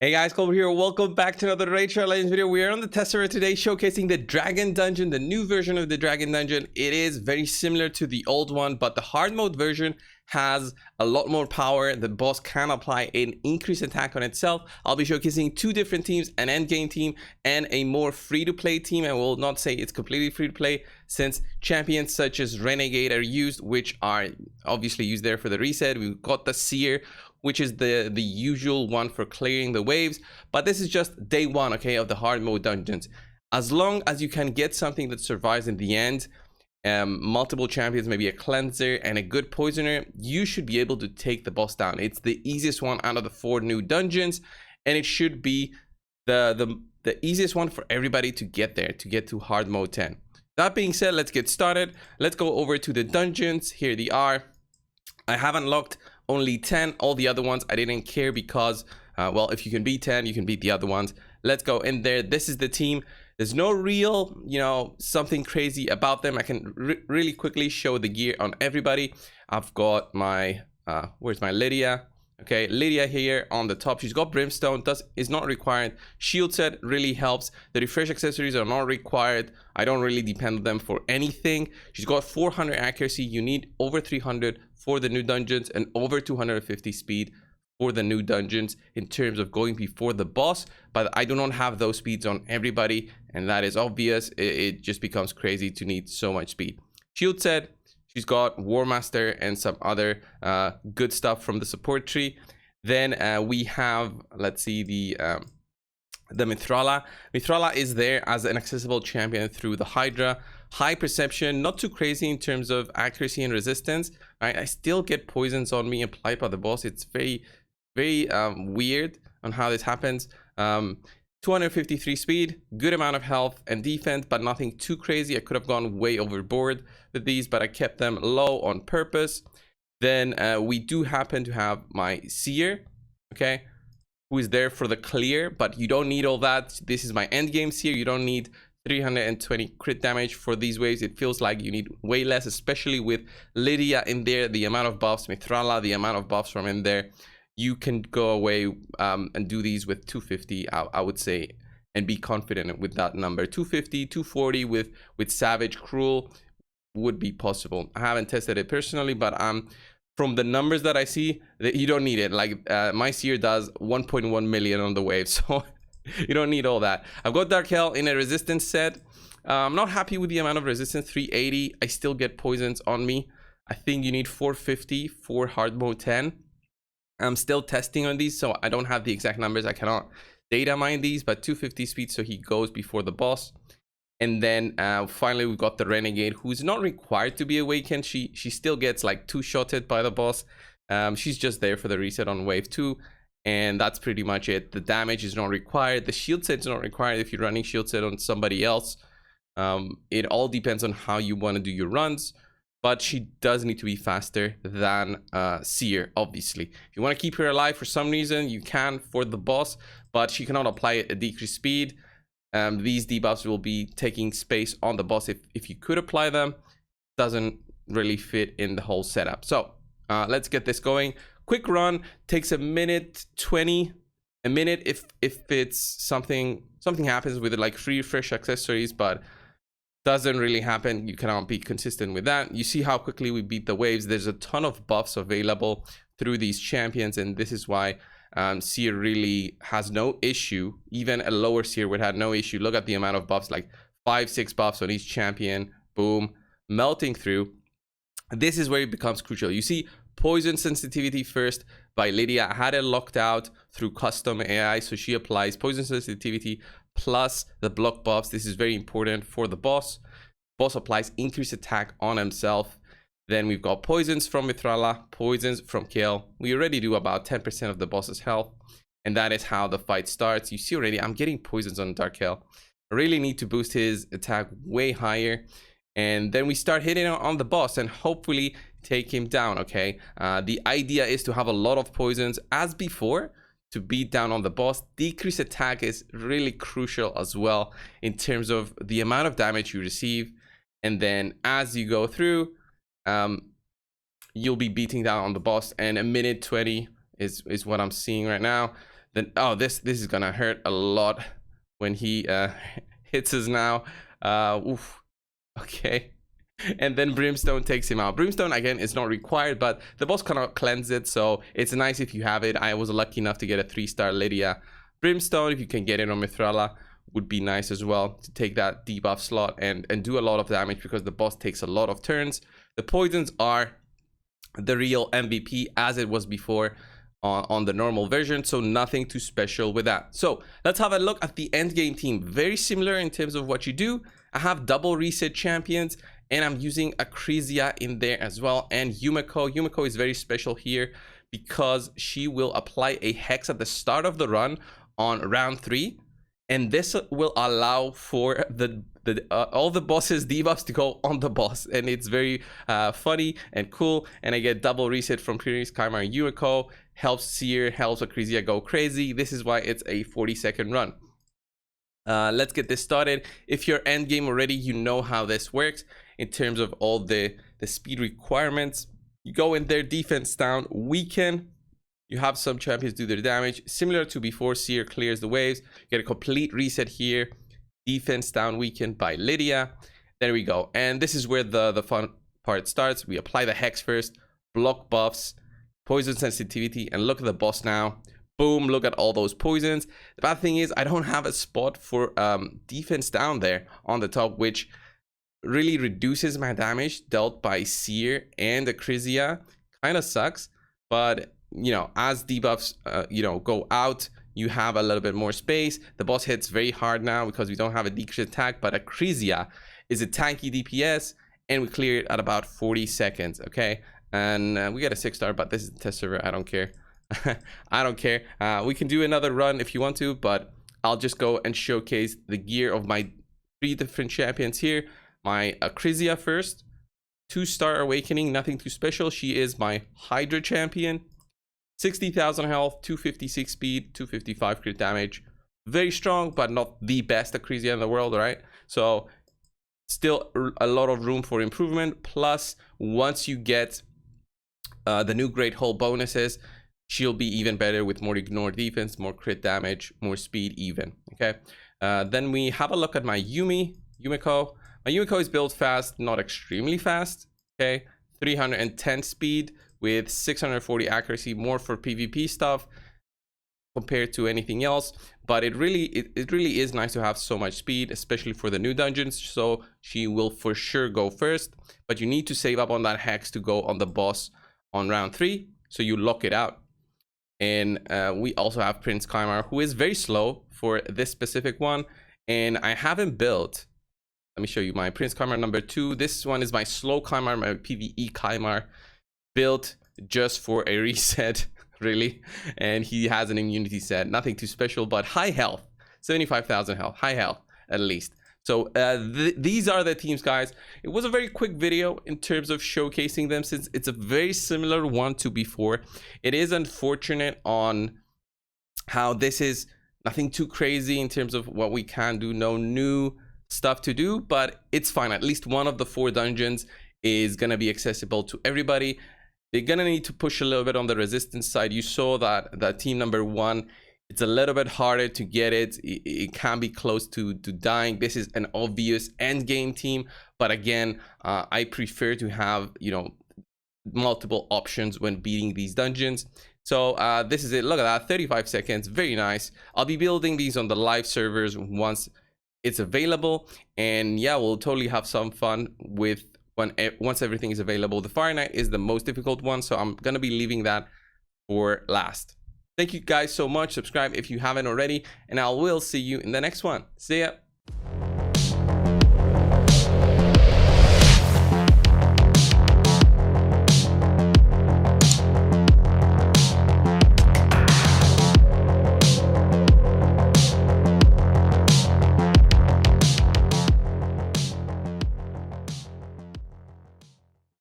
Hey guys, Colbert here. Welcome back to another Raid Shadow Legends video. We are on the test server today showcasing the Dragon Dungeon, the new version of the Dragon Dungeon. It is very similar to the old one, but the hard mode version has a lot more power. The boss can apply an increased attack on itself. I'll be showcasing two different teams, an endgame team and a more free-to-play team. I will not say it's completely free-to-play since champions such as Renegade are used, which are obviously used there for the reset. We've got the Seer, which is the usual one for clearing the waves, but this is just day one, okay, of the hard mode dungeons. As long as you can get something that survives in the end, multiple champions, maybe a cleanser and a good poisoner, you should be able to take the boss down. It's the easiest one out of the 4 new dungeons, and it should be the easiest one for everybody to get there, to get to hard mode 10. That being said, let's get started. Let's go over to the dungeons. Here they are. I have unlocked only 10. All the other ones I didn't care because well, if you can beat 10, you can beat the other ones. Let's go in there. This is the team. There's no real, something crazy about them. I can really quickly show the gear on everybody. I've got my where's my Lydia? Okay, Lydia here on the top. She's got Brimstone, is not required. Shield set really helps. The refresh accessories are not required. I don't really depend on them for anything. She's got 400 accuracy. You need over 300 for the new dungeons and over 250 speed for the new dungeons in terms of going before the boss, but I do not have those speeds on everybody, and that is obvious. It just becomes crazy to need so much speed. Shield set, she's got War Master and some other good stuff from the support tree. Then we have, let's see, the Mithrala. Mithrala is there as an accessible champion through the Hydra. High perception, not too crazy in terms of accuracy and resistance. I still get poisons on me applied by the boss. It's very weird on how this happens. 253 speed, good amount of health and defense, but nothing too crazy. I could have gone way overboard with these, but I kept them low on purpose. Then we do happen to have my Seer, okay, who is there for the clear, but you don't need all that. This is my end game Seer. You don't need 320 crit damage for these waves. It feels like you need way less, especially with Lydia in there, the amount of buffs, Mithrala, the amount of buffs from in there. You can go away and do these with 250, I would say, and be confident with that number. 250, 240 with Savage, Cruel would be possible. I haven't tested it personally, but from the numbers that I see, you don't need it. Like my Seer does 1.1 million on the wave, so you don't need all that. I've got Dark Hell in a resistance set. I'm not happy with the amount of resistance, 380. I still get poisons on me. I think you need 450 for hard mode 10. I'm still testing on these, so I don't have the exact numbers. I cannot data mine these, but 250 speed, so he goes before the boss. And then finally we've got the Renegade, who's not required to be awakened. She still gets like 2-shotted by the boss. She's just there for the reset on wave 2, and that's pretty much it. The damage is not required. The shield set is not required if you're running shield set on somebody else. It all depends on how you want to do your runs, but she does need to be faster than Seer, obviously. If you want to keep her alive for some reason, you can for the boss, but she cannot apply a decreased speed. These debuffs will be taking space on the boss if you could apply them. Doesn't really fit in the whole setup. So let's get this going. Quick run, takes a minute 20. A minute if it's something happens with it, like free fresh accessories, but doesn't really happen. You cannot be consistent with that. You see how quickly we beat the waves. There's a ton of buffs available through these champions, and this is why Seer really has no issue. Even a lower Seer would have no issue. Look at the amount of buffs, like 5-6 buffs on each champion. Boom, melting through. This is where it becomes crucial. You see poison sensitivity first by Lydia. I had it locked out through custom AI, so she applies poison sensitivity plus the block buffs. This is very important for the boss. Boss applies increased attack on himself. Then we've got poisons from Mithrala, poisons from Kale. We already do about 10% of the boss's health, and that is how the fight starts. You see already I'm getting poisons on Dark Hell. I really need to boost his attack way higher, and then we start hitting on the boss and hopefully take him down. Okay, the idea is to have a lot of poisons as before to beat down on the boss. Decreased attack is really crucial as well in terms of the amount of damage you receive, and then as you go through, you'll be beating down on the boss. And a minute 20 is what I'm seeing right now. Then, oh, this is gonna hurt a lot when he hits us now. Oof. Okay. And then Brimstone takes him out. Brimstone, again, is not required, but the boss cannot cleanse it, so it's nice if you have it. I was lucky enough to get a 3-star Lydia. Brimstone, if you can get it on Mithrala, would be nice as well to take that debuff slot and do a lot of damage, because the boss takes a lot of turns. The poisons are the real MVP as it was before on the normal version, so nothing too special with that. So let's have a look at the end game team. Very similar in terms of what you do. I have double reset champions, and I'm using Acrisia in there as well, and Yumiko. Yumiko is very special here because she will apply a hex at the start of the run on round 3, and this will allow for all the boss's debuffs to go on the boss, and it's very funny and cool. And I get double reset from Previous Chimera. Yumiko helps Seer, helps Acrisia go crazy. This is why it's a 40-second run. Let's get this started. If you're end game already, you know how this works in terms of all the speed requirements. You go in there, defense down, weaken. You have some champions do their damage. Similar to before, Seer clears the waves. You get a complete reset here. Defense down, weakened by Lydia. There we go. And this is where the fun part starts. We apply the hex first, block buffs, poison sensitivity, and look at the boss now. Boom, look at all those poisons. The bad thing is I don't have a spot for defense down there on the top, which really reduces my damage dealt by Seer and Acrisia. Kind of sucks, but you know, as debuffs go out, you have a little bit more space. The boss hits very hard now because we don't have a decrease attack, but Acrisia is a tanky DPS, and we clear it at about 40 seconds. Okay, and we get a 6-star, but this is the test server. I don't care. I don't care. We can do another run if you want to, but I'll just go and showcase the gear of my 3 different champions here. My Acrisia first, 2-star awakening, nothing too special. She is my Hydra champion. 60,000 health, 256 speed, 255 crit damage. Very strong, but not the best Acrisia in the world, right? So still a lot of room for improvement. Plus, once you get the new Great Hole bonuses, she'll be even better with more ignore defense, more crit damage, more speed even. Okay. Then we have a look at my Yumiko. My Yumiko is built fast, not extremely fast. Okay. 310 speed with 640 accuracy, more for PvP stuff compared to anything else. But it really is nice to have so much speed, especially for the new dungeons. So she will for sure go first, but you need to save up on that hex to go on the boss on round 3. So you lock it out. And we also have Prince Chimera, who is very slow for this specific one. And I haven't built, let me show you my Prince Chimera number 2. This one is my slow Chimera, my PvE Chimera, built just for a reset, really. And he has an immunity set, nothing too special, but high health, 75,000 health, high health at least. So these are the teams, guys. It was a very quick video in terms of showcasing them, since it's a very similar one to before. It is unfortunate on how this is nothing too crazy in terms of what we can do, no new stuff to do, but it's fine. At least one of the 4 dungeons is gonna be accessible to everybody. They're gonna need to push a little bit on the resistance side. You saw that team number 1, it's a little bit harder to get it. It can be close to dying. This is an obvious end game team, but again, I prefer to have, you know, multiple options when beating these dungeons. So this is it. Look at that, 35 seconds, very nice. I'll be building these on the live servers once it's available, and yeah, we'll totally have some fun with once everything is available. The Fire Knight is the most difficult one, so I'm gonna be leaving that for last. Thank you guys so much. Subscribe if you haven't already, and I will see you in the next one. See ya.